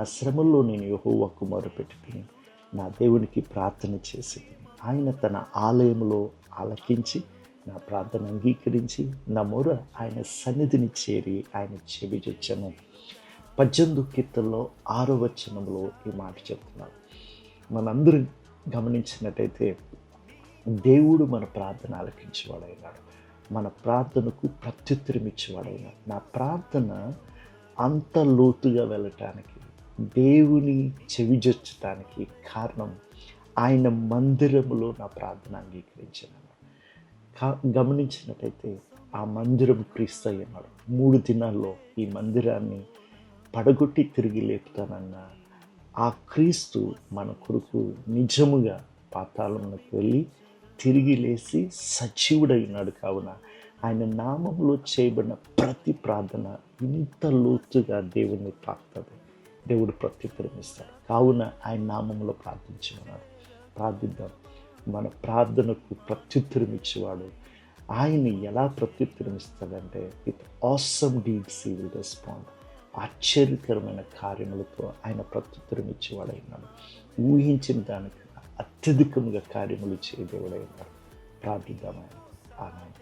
ఆ శ్రమల్లో నేను యెహోవాకు మొరపెట్టుకుని నా దేవునికి ప్రార్థన చేసి ఆయన తన ఆలయంలో ఆలకించి నా ప్రార్థన అంగీకరించి నా మొర ఆయన సన్నిధిని చేరి ఆయన చెవిచొచ్చెను. 18 కీర్తనలో 6వ వచనంలో ఈ మాట చెప్తున్నాడు. మనందరం గమనించినట్టయితే దేవుడు మన ప్రార్థన ఆలకించేవాడైనాడు, మన ప్రార్థనకు ప్రత్యుత్తరం ఇచ్చేవాడైనాడు. నా ప్రార్థన అంత లోతుగా వెళ్ళటానికి, దేవుని చెవిజొచ్చటానికి కారణం ఆయన మందిరములో నా ప్రార్థన అంగీకరించాను. గమనించినట్టయితే ఆ మందిరం క్రీస్తు అయ్యన్నాడు. 3 దినాల్లో ఈ మందిరాన్ని పడగొట్టి తిరిగి లేపుతానన్న ఆ క్రీస్తు మన కొరకు నిజముగా పాతాళంలోకి వెళ్ళి తిరిగి లేచి సజీవుడైనాడు. కావున ఆయన నామంలో చేయబడిన ప్రతి ప్రార్థన ఇంత లోతుగా దేవుణ్ణి తాకుతుంది, దేవుడు ప్రత్యుత్తరం ఇస్తాడు. కావున ఆయన నామంలో ప్రార్థించమన్నాడు. ప్రార్థిద్దాం. మన ప్రార్థనకు ప్రత్యుత్తరం ఇచ్చేవాడు. ఆయన ఎలా ప్రత్యుత్తరం ఇస్తాడంటే with awesome deeds he will respond. ఆశ్చర్యకరమైన కార్యములతో ఆయన ప్రత్యుత్తరం ఇచ్చేవాడైనాడు. ఊహించిన దానికన్నా అత్యధికంగా కార్యములు చేయదేవుడైనాడు. ప్రార్థిద్దాం. ఆయన ఆమేన్.